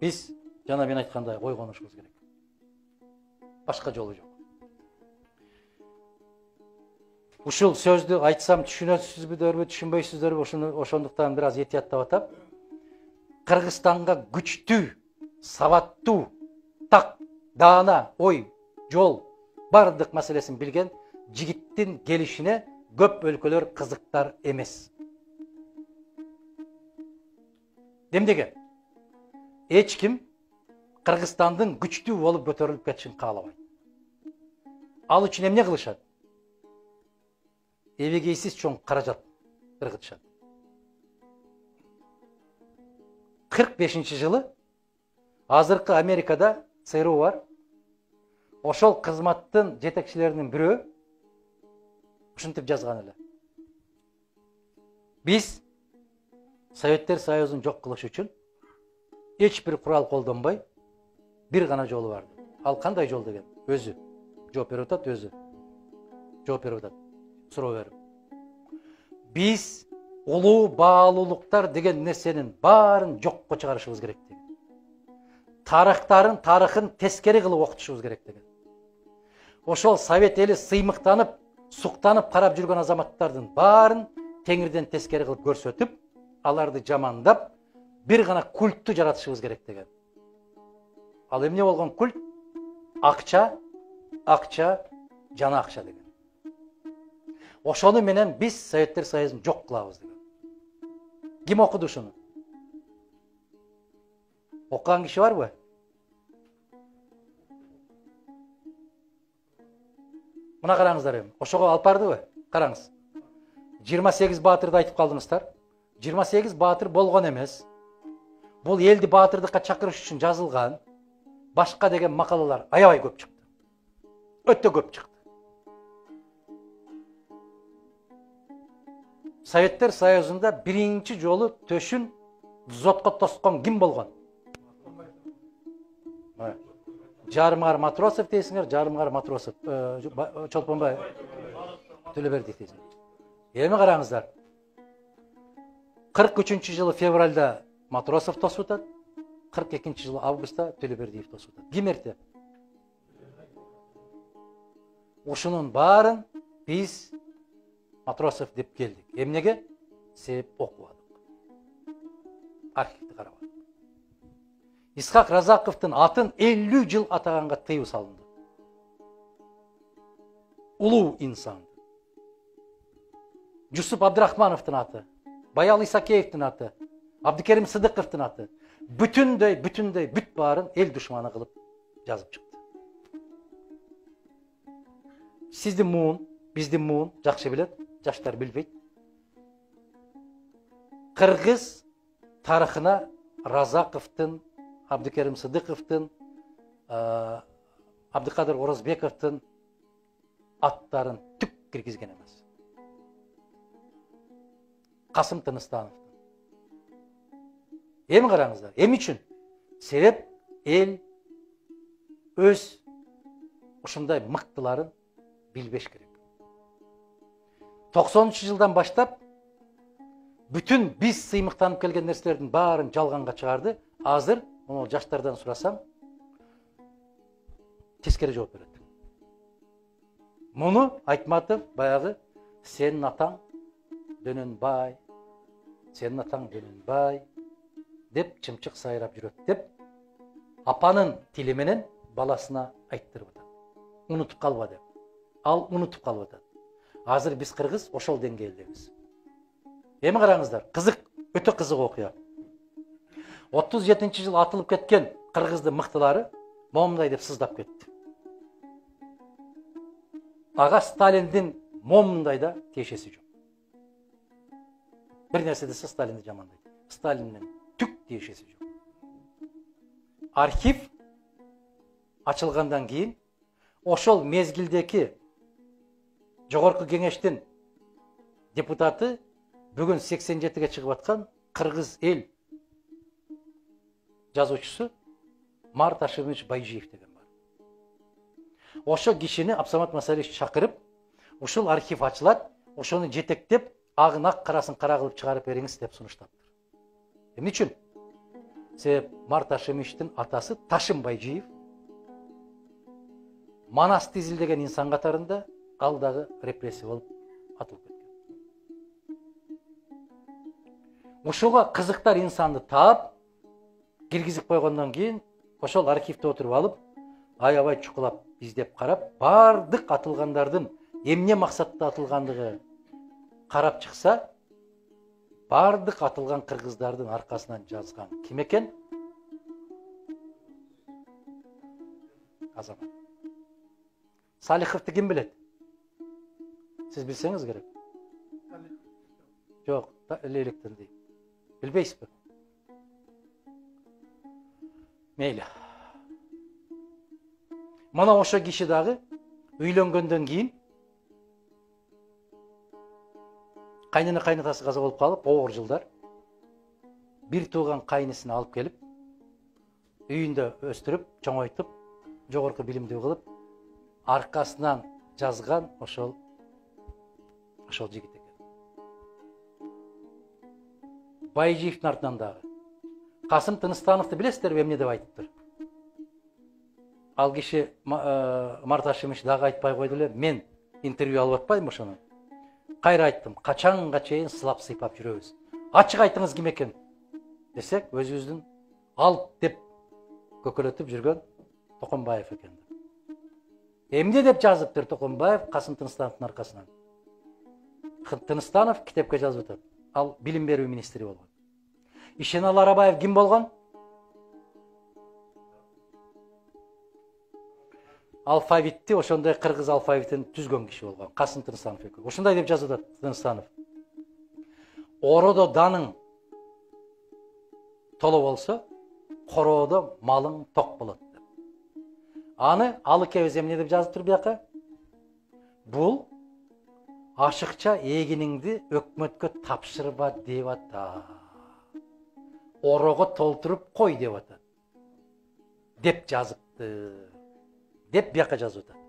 Биз жана мен айткандай ой конушубуз керек. Башка жолу жок. Ушул сөздү айтсам түшүнөсүзбү, түшүнбөйсүздөрбү, ошондуктан бир аз этияттап атам. Кыргызстанга күчтүү, сабаттуу, так, даана, ой, жол, бардык маселесин билген жигиттин келишине көп өлкөлөр кызыктар эмес. Демдеге, эч ким Кыргызстандын күчтүү болуп көтөрүлүп кетишин каалабайт. Ал үчүн эмне кылышат? Эбегейсиз чоң каражат ыргытышат. 45 жылы азыркы Америкада ЦРУ бар. Ошол кызматтын жетекчилеринин бирөө ушинтип жазган эле. Биз Советтер Союзун жок кылыш үчүн эч бир курал колдонбой бир гана жолу бар. Ал кандай жол деген? Өзү жооп берип атат, өзү жооп берип атат. Суроо берип. Биз улуу баалуулуктар деген нерсенин баарын жокко чыгарышыбыз керек деген. Тарыхын тескери кылып окутушубуз керек деген. Ошол Совет эли сыймыктанып, суктанып карап жүргөн азаматтардын баарын теңирден тескери кылып көрсөтүп, аларды жамандап, бир гана культту жаратышыбыз керек деген. Ал эмне болгон культ? Акча, жана акча деген. Ошону менен биз Советтер Союзун жок кылабыз деген. Ким окуду ушуну? Окуган киши барбы? Мына караңыздар эми. Ошого алып бардыбы? Караңыз. 28 баатырды айтып калдыңыздар. 28 баатыр болгон эмес. Бул элди баатырдыкка чакырыш үчүн жазылган башка деген макалалар аябай көп чыкты. Өтө көп чыкты. Советтер Союзунда биринчи жолу төшүн дзотко тоскон ким болгон? Жарымгар Матросов дейсиңер, Жарымгар Матросов, Чолпонбай Төлөбердиев дейсиңер. Эми караңыздар. 43-жылы февралда Матросов тосуп атат, 42-жылы августта Төлөбердиев тосуп атат. Ким эрте? Ушунун баарын биз Матросов деп келдик. Эмнеге? Себеп окубадык. Архивди карабадык. Исхак Разаковдун атын 50 жыл атаганга тыюу салынды. Улуу инсан. Жусуп Абдрахмановдун аты, Баял Исакеевдин аты, Абдыкерим Сыдыковдун аты бүтүндөй бүт баарын эл душманы кылып жазып чыкты. Сиздин муун, биздин муун жакшы билет, жаштар билбейт. Кыргыз тарыхына Разаковдун, Абдыкерим Сыдыковдун, Абдыкадыр Орозбековдун аттарын түк киргизген эмес. Касым Тыныстановдун. Эми караңыздар, эми үчүн? Себеп эл өз ушундай мыктыларын билбеш керек. 90-жылдан баштап бүтүн биз сыймыктанып келген нерселердин баарын жалганга чыгарды. Азыр муну жаштардан сурасам, тескери жооп берет. Муну Айтматов баягы сенин атаң Дөнөнбай, сенин атаң Дөнөнбай деп чымчык сайрап жүрөт деп апанын тили менен баласына айттырып атат. Унутуп калба деп. Ал унутуп калып атат. Азыр биз кыргыз ошол деңгээлдебиз. Эми караңыздар, кызык, өтө кызык окуя. 37-жылы атылып кеткен кыргыздын мыктылары момундай деп сыздап кетти. Ага Сталиндин момундай да тиешеси жок. Бир нерсе десе Сталинди жамандайт. Сталиндин түк тиешеси жок. Архив ачылгандан кийин ошол мезгилдеки жогорку кеңештин депутаты бүгүн 87-ге чыгып аткан кыргыз эл жазуучусу Марат Ашимович Байжиев деген бар. Ошо кишини Абсамат Масалевич чакырып, ушул архив ачылат, ошону жетектеп, агын ак, карасын кара кылып чыгарып бериңиз деп сунуштаптыр. Эмне үчүн? Себеп Март Ашемичтин атасы Ташым Байжиев Манасты изилдеген инсан катарында ал дагы репрессия болуп атылып кеткен. Ошого кызыктар инсанды таап, киргизип койгондон кийин ошол архивде отуруп алып, аябай чукулап издеп карап, бардык атылгандардын эмне максатта атылгандыгы карап чыкса, бардык атылган кыргыздардын аркасынан жазган ким экен? Азамат. Салиховду ким билет? Сиз билсеңиз керек. Жок, Лелектен дейм. Билбейсизби? Мейли. Мана ошо киши дагы үйлөнгөндөн кийин кайнана кайнатасы каза болуп калып, оор жылдар бир тууган кайнысын алып келип, үйүндө өстүрүп, чоңойтуп, жогорку билимдүү кылып, аркасынан жазган ошол жигит экен. Байжиевдин артынан дагы Касым Тыныстановду билесиздерби, эмне деп айтыптыр? Ал киши Март Ашемич дагы айтпай койду эле, мен интервью алып атпайдымбы ошону? Кайра айттым, качанга чейин сылап сыйпап жүрөбүз. Ачык айтыңыз ким экен десек, өзүбүздүн алып деп көкөлөтүп жүргөн Токонбаев экен. Эмне деп жазыптыр Токонбаев Касым Тыныстановдун аркасынан? Тыныстанов китепке жазып атат. Ал билим берүү министри болгон. Ишенал Арабаев ким болгон? Алфавитти, ошондой кыргыз алфавитин түзгөн киши болгон. Касым Тыныстанов экен. Ошондой деп жазып атат Тыныстанов. Ородо даның толо болсо, короодо малың ток болот деп. Аны Алыкебиз эмне деп жазыптыр бияка? Бул ашыкча эгиниңди өкмөткө тапшырба деп атат. Орого толтуруп кой деп атат. Деп жазыпты. Деп бияка жазып атат.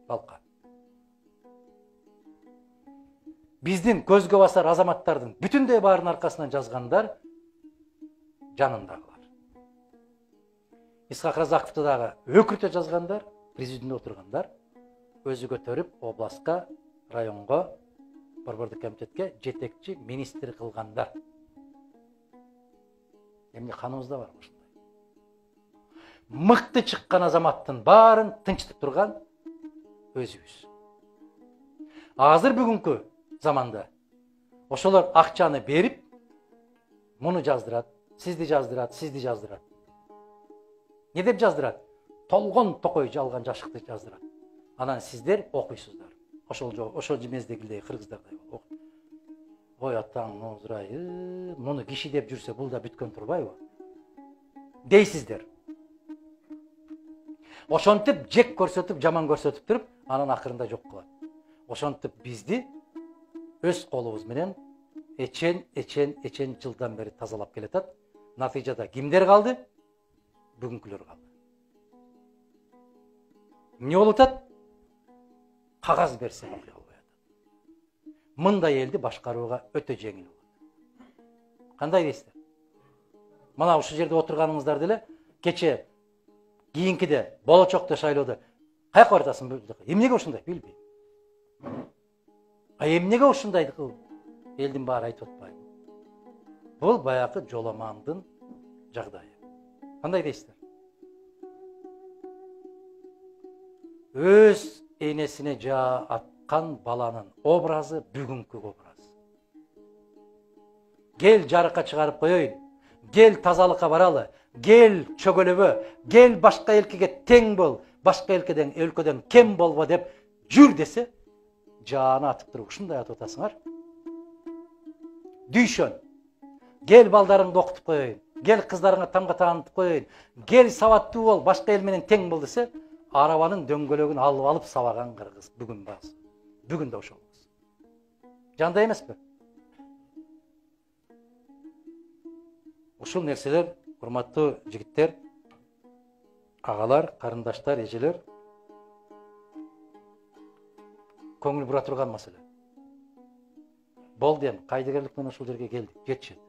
Балка. Биздин көзгө басар азаматтардын бүтүндөй баарынын аркасынан жазгандар жанындагылар. Исхак Разаковду дагы өкүртө жазгандар, президиумда отургандар, өзү көтөрүп областка, районго, борбордук комитетке жетекчи министр кылгандар. Эмне каныбызда бар ушундай. Мыкты чыккан азаматтын баарын тынчтып турган өзүбүз. Азыр бүгүнкү заманда ошолор акчаны берип, муну жаздырат, сизди жаздырат, сизди жаздырат. Не деп жаздырат? Толгон токой жалган жашыкты жаздырат. Анан сиздер окуйсуздар. Ошол жемездегилдей кыргыздардай болуп. Ой атаң, озурай, муну киши деп жүрсө бул да бүткөн турбайбы? Дейсиздер. Ошонтип жек көрсөтүп, жаман көрсөтүп туруп, анан акырында жок кылат. Ошонтип бизди өз колубуз менен эчен жылдан бери тазалап келатат. Натыйжада кимдер калды? Бүгүнкүлөр калды. Эмне болуп атат? Кагаз берсе окуя албай атат. Мындай элди башкарууга өтө жеңил болот. Кандай дейсиздер? Мына ушул жерде отурганыңыздар деле кече кийинкиде болочокто шайлоодо каяка баратасың? Эмнеге ушундай? Билбейм. Эмнеге ушундай кылып элдин баары айтып атпайбы? Бул баягы жоламандын жагдайы. Кандай дейсиздер? Өз энесине жаа аткан баланын образы бүгүнкү образ. Гел жарыкка чыгарып коеюн, гел тазалыкка баралы, гел чөгөлөбө, гел башка элкеге тең бол, башка өлкөдөн кем болбо деп жүр десе, жааны атып туруп ушундай атып атасыңар. Дүйшөн, гел балдарыңды окутуп коеюн, гел кыздарыңа тамга таанытып коеюн, гел сабаттуу бол, башка эл менен тең бол десе, арабанын дөңгөлөгүн алып сабаган кыргыз бүгүн басы. Бүгүн да ошолбуз. Жандай эмеспи? Ушул нерселер, урматтуу жигиттер, агалар, карындаштар, эжелер, көңүл бура турган маселе. Болду эми, кайдыгерлик менен ушул жерге келдик, жетишет.